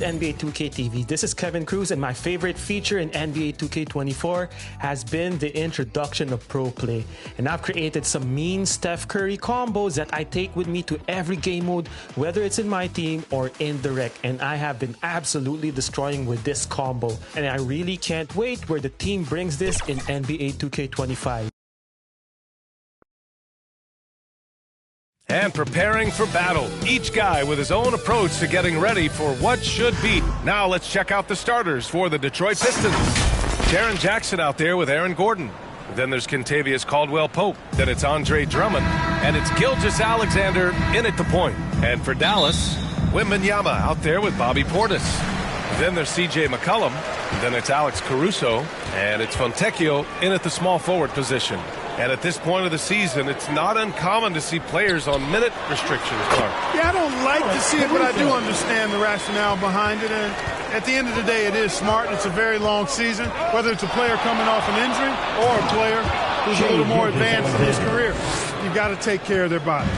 NBA 2K TV. This is Kevin Cruz, and my favorite feature in NBA 2K24 has been the introduction of Pro Play. And I've created some mean Steph Curry combos that I take with me to every game mode, whether it's in my team or in the rec. And I have been absolutely destroying with this combo. And I really can't wait where the team brings this in NBA 2K25. And preparing for battle. Each guy with his own approach to getting ready for what should be. Now let's check out the starters for the Detroit Pistons. Jaren Jackson out there with Aaron Gordon. Then there's Kentavious Caldwell-Pope. Then it's Andre Drummond. And it's Gilgeous-Alexander in at the point. And for Dallas, Wembanyama out there with Bobby Portis. Then there's C.J. McCollum. Then it's Alex Caruso. And it's Fontecchio in at the small forward position. And at this point of the season, it's not uncommon to see players on minute restrictions, Clark. Yeah, I don't like to see it, but I do understand the rationale behind it. And at the end of the day, it is smart. It's a very long season, whether it's a player coming off an injury or a player who's a little more advanced in his career. You've got to take care of their bodies.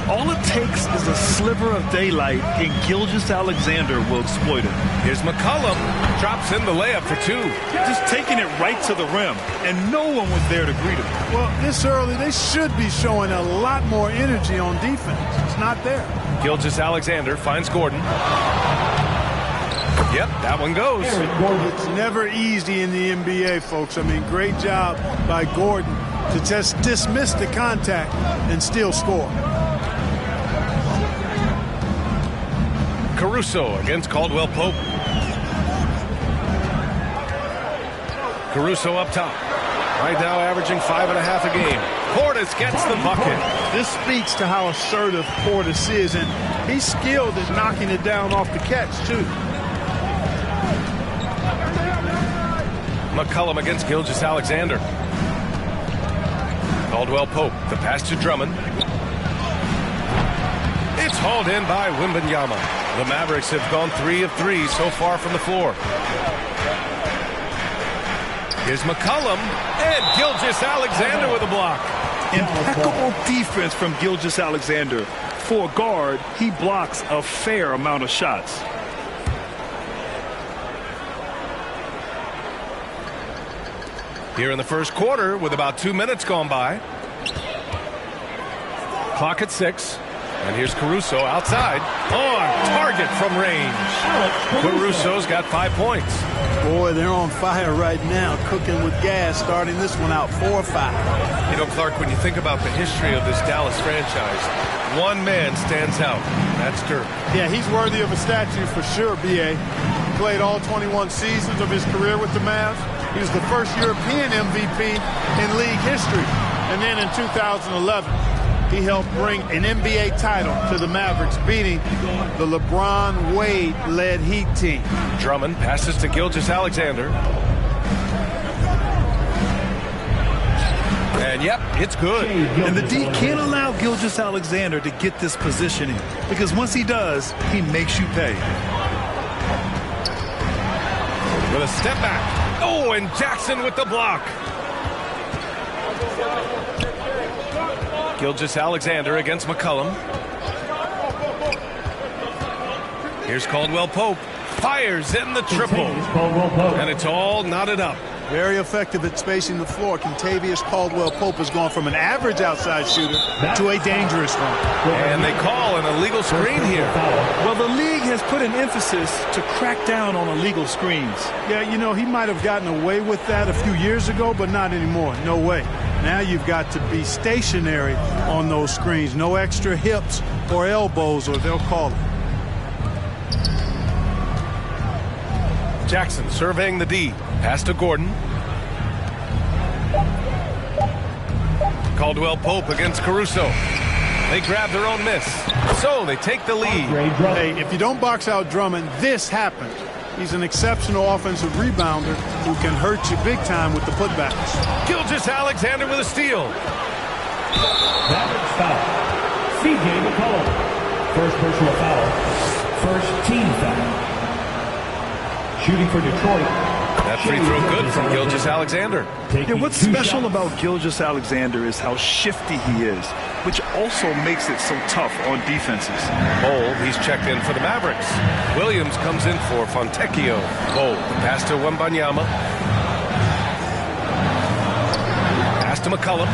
All it takes is a sliver of daylight, and Gilgeous-Alexander will exploit it. Here's McCollum. Drops in the layup for two. Just taking it right to the rim, and no one was there to greet him. Well, this early, they should be showing a lot more energy on defense. It's not there. Gilgeous-Alexander finds Gordon. Yep, that one goes. It's never easy in the NBA, folks. I mean, great job by Gordon to just dismiss the contact and still score. Caruso against Caldwell-Pope. Caruso up top. Right now averaging 5.5 a game. Portis gets the bucket. This speaks to how assertive Portis is, and he's skilled at knocking it down off the catch, too. McCollum against Gilgeous-Alexander. Caldwell-Pope. The pass to Drummond. It's hauled in by Wembanyama. The Mavericks have gone 3 of 3 so far from the floor. Here's McCollum, and Gilgeous-Alexander with a block. Impeccable defense from Gilgeous-Alexander. For a guard, he blocks a fair amount of shots. Here in the first quarter, with about 2 minutes gone by. Clock at 6. And here's Caruso outside. On target from range. Caruso's got 5 points. Boy, they're on fire right now, cooking with gas, starting this one out 4-5. You know, Clark, when you think about the history of this Dallas franchise, one man stands out. That's Dirk. Yeah, he's worthy of a statue for sure, B.A. He played all 21 seasons of his career with the Mavs. He was the first European MVP in league history. And then in 2011, he helped bring an NBA title to the Mavericks, beating the LeBron Wade-led Heat team. Drummond passes to Gilgeous-Alexander. And yep, it's good. And the D can't allow Gilgeous-Alexander to get this positioning, because once he does, he makes you pay. With a step back. Oh, and Jackson with the block. Gilgeous-Alexander against McCollum. Here's Caldwell-Pope. Fires in the triple. And it's all knotted up. Very effective at spacing the floor. Kentavious Caldwell-Pope has gone from an average outside shooter to a dangerous one. And they call an illegal screen here. Well, the league has put an emphasis to crack down on illegal screens. Yeah, you know, he might have gotten away with that a few years ago, but not anymore. No way. Now you've got to be stationary on those screens. No extra hips or elbows, or they'll call it. Jackson surveying the D. Pass to Gordon. Caldwell-Pope against Caruso. They grab their own miss. So they take the lead. Hey, if you don't box out Drummond, this happens. He's an exceptional offensive rebounder who can hurt you big time with the putbacks. Gilgeous-Alexander with a steal. Mavericks foul. C.J. McCollum. First personal foul. First team foul. Shooting for Detroit, That free throw good from Gilgeous-Alexander. Yeah, what's special about Gilgeous-Alexander is how shifty he is, which also makes it so tough on defenses. Bowl, he's checked in for the Mavericks. Williams comes in for Fontecchio. Bowl, the pass to Wembanyama. Pass to McCollum.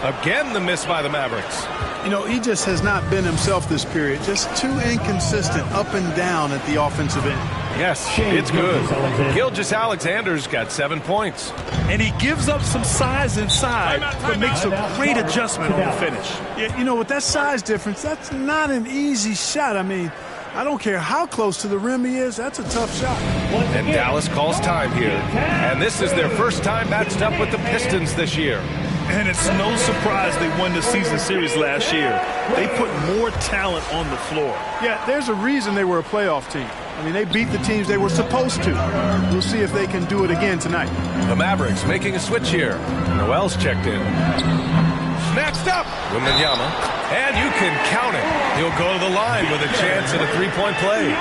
Again, the miss by the Mavericks. You know, he just has not been himself this period. Just too inconsistent up and down at the offensive end. Yes, it's good. Gilgeous-Alexander's got 7 points. And he gives up some size inside, but makes a great adjustment on the finish. Yeah, you know, with that size difference, that's not an easy shot. I mean, I don't care how close to the rim he is. That's a tough shot. And Dallas calls time here. And this is their first time matched up with the Pistons this year. And it's no surprise they won the season series last year. They put more talent on the floor. Yeah, there's a reason they were a playoff team. I mean, they beat the teams they were supposed to. We'll see if they can do it again tonight. The Mavericks making a switch here. Noel's checked in. Snatched up. Wembanyama. And you can count it. He'll go to the line with a chance at a three-point play.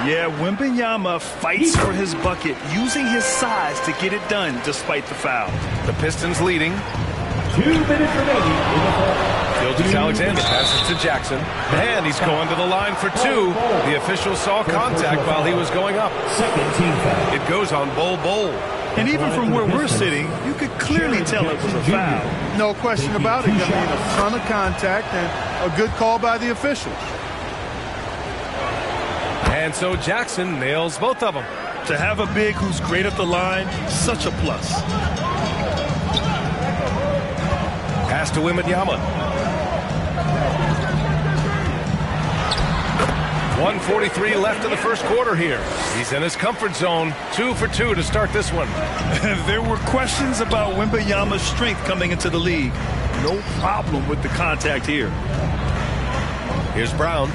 Yeah, Wembanyama fights for his bucket, using his size to get it done despite the foul. The Pistons leading. 2 minutes remaining in the fourth. Gilgeous-Alexander passes to Jackson. And he's going to the line for 2. The official saw contact while he was going up. Second team foul. It goes on Bowl. And even from where we're sitting, you could clearly tell it was a foul. No question about it. I mean, a ton of contact and a good call by the officials. And so Jackson nails both of them. To have a big who's great at the line, such a plus. Pass to Wembanyama. 1:43 left in the first quarter here. He's in his comfort zone. 2 for 2 to start this one. There were questions about Wembanyama's strength coming into the league. No problem with the contact here. Here's Brown.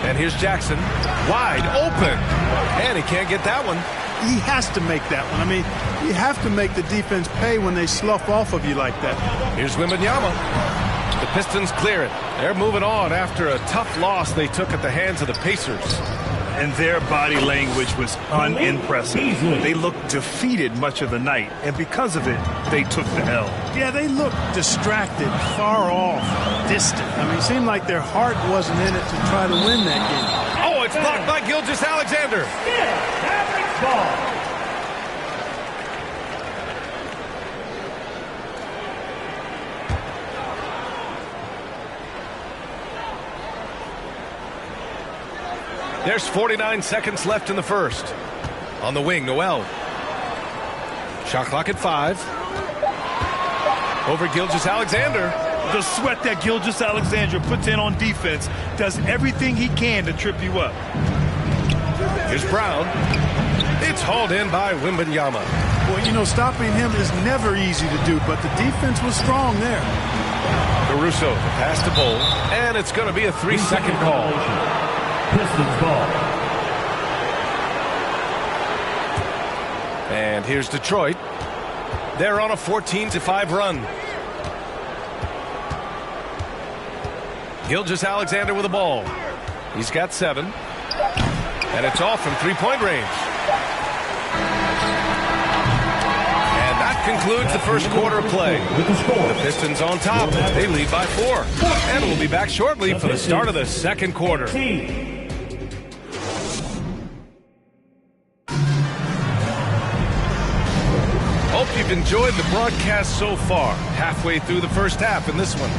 And here's Jackson. Wide open. And he can't get that one. He has to make that one. I mean, you have to make the defense pay when they slough off of you like that. Here's Wembanyama. The Pistons clear it. They're moving on after a tough loss they took at the hands of the Pacers. And their body language was unimpressive. They looked defeated much of the night, and because of it, they took the L. Yeah, they looked distracted, far off, distant. I mean, it seemed like their heart wasn't in it to try to win that game. Oh, it's blocked by Gilgeous-Alexander. Mavericks ball. There's 49 seconds left in the first. On the wing, Noel. Shot clock at 5. Over Gilgeous-Alexander. The sweat that Gilgeous-Alexander puts in on defense does everything he can to trip you up. Here's Brown. It's hauled in by Wembanyama. Well, you know, stopping him is never easy to do, but the defense was strong there. Caruso, the pass to Bowl. And it's going to be a 3-second call. Pistons ball. And here's Detroit. They're on a 14-5 run. Gilgeous-Alexander with the ball. He's got 7. And it's all from three-point range. And that concludes the first quarter of play. The Pistons on top. They lead by 4. And we'll be back shortly for the start of the second quarter. Hope you've enjoyed the broadcast so far. Halfway through the first half in this one.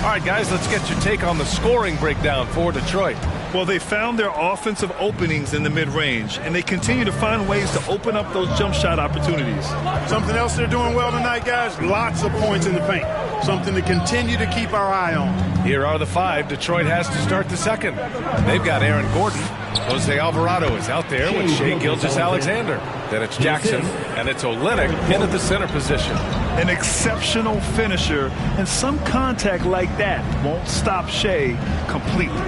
All right, guys, let's get your take on the scoring breakdown for Detroit. Well, they found their offensive openings in the mid-range, and they continue to find ways to open up those jump shot opportunities. Something else they're doing well tonight, guys, lots of points in the paint. Something to continue to keep our eye on. Here are the 5 Detroit has to start the second. They've got Aaron Gordon. Jose Alvarado is out there with Shai Gilgeous-Alexander. Then it's Jackson, and it's Olynyk in at the center position. An exceptional finisher, and some contact like that won't stop Shai completely.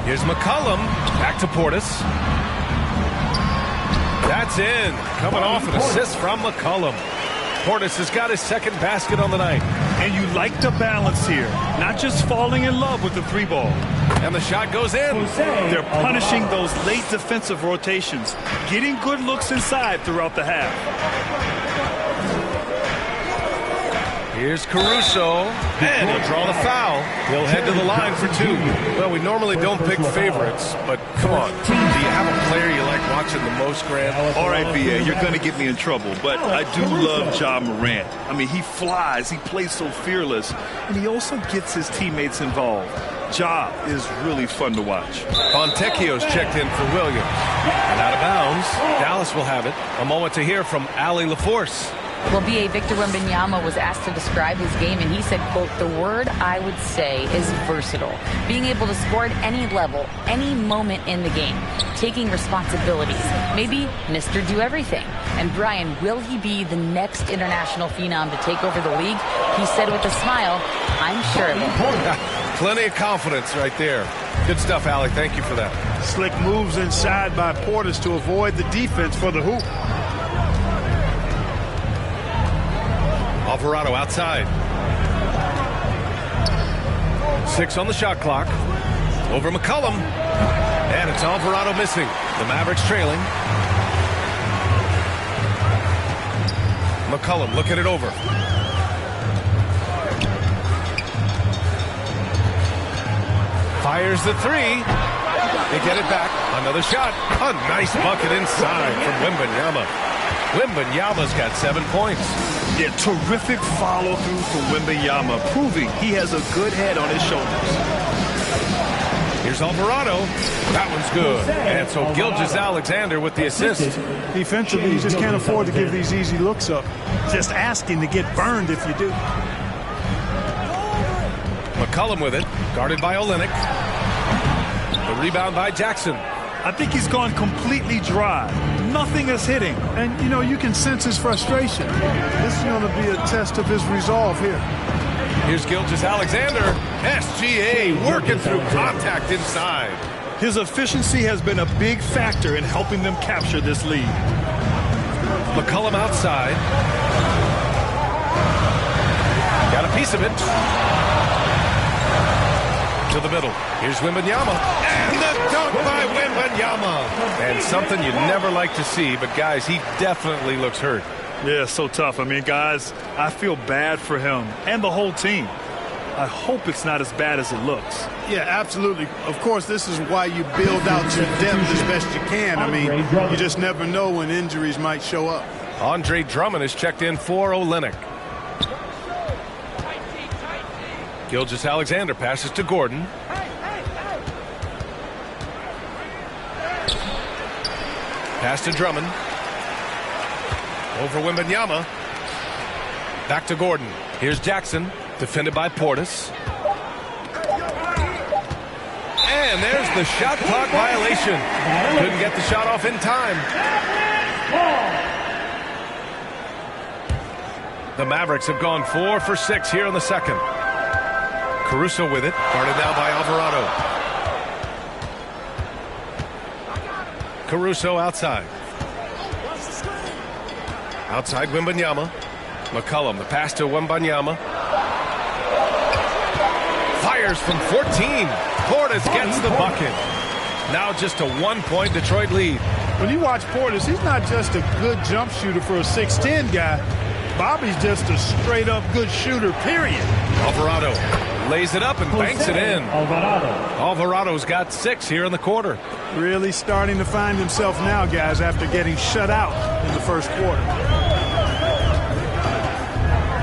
Here's McCollum, back to Portis. That's in, coming off an assist from McCollum. Portis has got his second basket on the night. And you like the balance here, not just falling in love with the three ball. And the shot goes in. They're punishing those late defensive rotations, getting good looks inside throughout the half. Here's Caruso, and he'll draw the foul. He'll head to the line for two. Well, we normally don't pick favorites, but come on. Do you have a player you like watching the most, Grant? All right, B.A., you're going to get me in trouble, but I do love Ja Morant. I mean, he flies, he plays so fearless, and he also gets his teammates involved. Ja is really fun to watch. Fontecchio's checked in for Williams. And out of bounds, Dallas will have it. A moment to hear from Allie LaForce. Well, B.A. Victor Wembanyama was asked to describe his game, and he said, quote, "The word I would say is versatile. Being able to score at any level, any moment in the game, taking responsibilities, maybe Mr. Do Everything." And Brian, will he be the next international phenom to take over the league? He said with a smile, "I'm sure of it." Plenty of confidence right there. Good stuff, Allie. Thank you for that. Slick moves inside by Portis to avoid the defense for the hoop. Alvarado outside. 6 on the shot clock. Over McCollum. And it's Alvarado missing. The Mavericks trailing. McCollum looking it over. Fires the three. They get it back. Another shot. A nice bucket inside from Wembanyama. Wembanyama's got 7 points. Yeah, terrific follow-through from Wembanyama, proving he has a good head on his shoulders. Here's Alvarado. That one's good. And so Gilgeous-Alexander with the assist. Defensively, you just can't afford to give these easy looks up. Just asking to get burned if you do. McCollum with it. Guarded by Olynyk. The rebound by Jackson. I think he's gone completely dry. Nothing is hitting. And, you know, you can sense his frustration. This is going to be a test of his resolve here. Here's Gilgeous-Alexander. SGA working through contact inside. His efficiency has been a big factor in helping them capture this lead. McCollum outside. Got a piece of it. To the middle. Here's Wembanyama. And the dunk by Wembanyama. And something you never like to see, but guys, he definitely looks hurt. Yeah, so tough. I mean, guys, I feel bad for him and the whole team. I hope it's not as bad as it looks. Yeah, absolutely. Of course, this is why you build out your depth as best you can. I mean, you just never know when injuries might show up. Andre Drummond is checked in for Olynyk. Gilgeous-Alexander passes to Gordon. Pass to Drummond. Over Wembanyama. Back to Gordon. Here's Jackson. Defended by Portis. And there's the shot clock violation. Couldn't get the shot off in time. The Mavericks have gone 4 for 6 here in the second. Caruso with it, guarded now by Alvarado. Caruso outside. Outside Wembanyama. McCollum, the pass to Wembanyama. Fires from 14. Portis gets the bucket. Now just a 1-point Detroit lead. When you watch Portis, he's not just a good jump shooter for a 6'10 guy. Bobby's just a straight-up good shooter, period. Alvarado lays it up and banks it in. Alvarado's got 6 here in the quarter. Really starting to find himself now, guys, after getting shut out in the first quarter.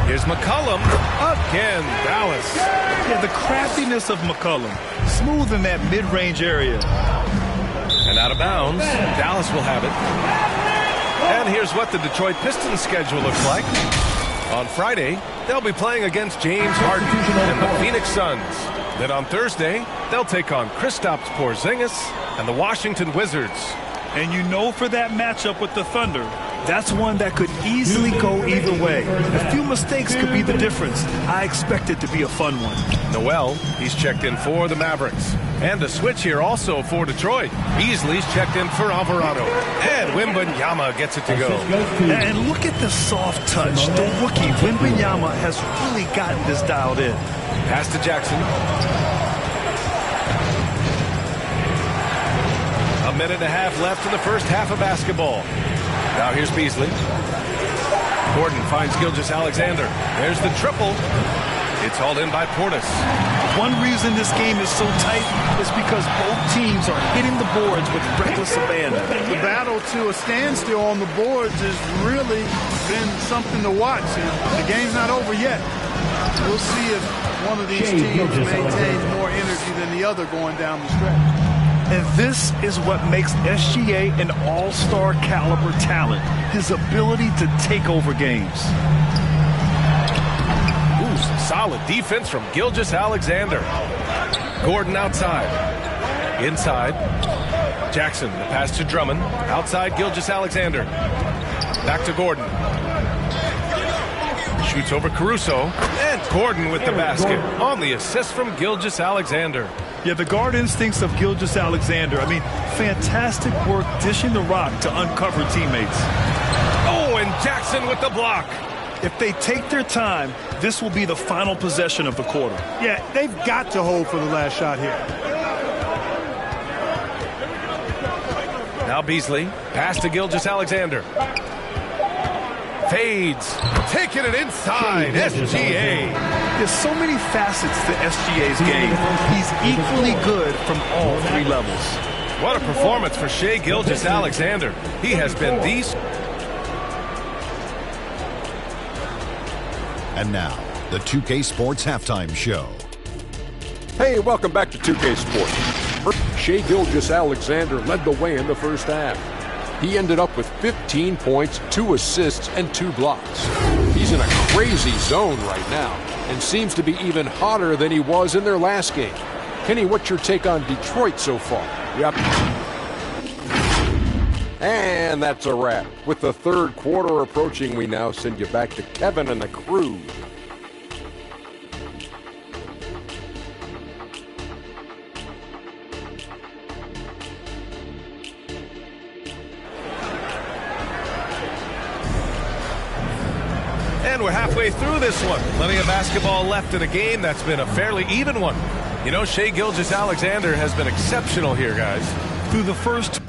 Here's McCollum. Again, Dallas. Yeah, the craftiness of McCollum. Smooth in that mid-range area. And out of bounds. Dallas will have it. And here's what the Detroit Pistons schedule looks like. On Friday, they'll be playing against James Harden and the Phoenix Suns. Then on Thursday, they'll take on Kristaps Porzingis and the Washington Wizards. And you know, for that matchup with the Thunder, That's one that could easily go either way. A few mistakes could be the difference. I expect it to be a fun one. Noel, he's checked in for the Mavericks. And a switch here also for Detroit. Beasley's checked in for Alvarado. And Wembanyama gets it to go. And look at the soft touch. The rookie, Wembanyama, has really gotten this dialed in. Pass to Jackson. A minute and a half left in the first half of basketball. Now here's Beasley. Gordon finds Gilgeous-Alexander. There's the triple. It's hauled in by Portis. One reason this game is so tight is because both teams are hitting the boards with reckless abandon. The battle to a standstill on the boards has really been something to watch. The game's not over yet. We'll see if one of these teams maintains more energy than the other going down the stretch. And this is what makes SGA an all-star caliber talent, his ability to take over games. Ooh, some solid defense from Gilgeous-Alexander. Gordon outside. Inside. Jackson, the pass to Drummond. Outside Gilgeous-Alexander. Back to Gordon. Shoots over Caruso. And Gordon with the basket on the assist from Gilgeous-Alexander. Yeah, the guard instincts of Gilgeous-Alexander. I mean, fantastic work dishing the rock to uncover teammates. Oh, and Jackson with the block. If they take their time, this will be the final possession of the quarter. Yeah, they've got to hold for the last shot here. Now Beasley. Pass to Gilgeous-Alexander. Fades. Taking it inside. SGA. There's so many facets to SGA's game. He's equally good from all three levels. What a performance for Shai Gilgeous-Alexander. He has been the... And now, the 2K Sports Halftime Show. Hey, welcome back to 2K Sports. Shai Gilgeous-Alexander led the way in the first half. He ended up with 15 points, 2 assists, and 2 blocks. He's in a crazy zone right now and seems to be even hotter than he was in their last game. Kenny, what's your take on Detroit so far? Yep. And that's a wrap. With the third quarter approaching, we now send you back to Kevin and the crew. And we're halfway through this one. Plenty of basketball left in a game that's been a fairly even one. You know, Shai Gilgeous-Alexander has been exceptional here, guys. Through the first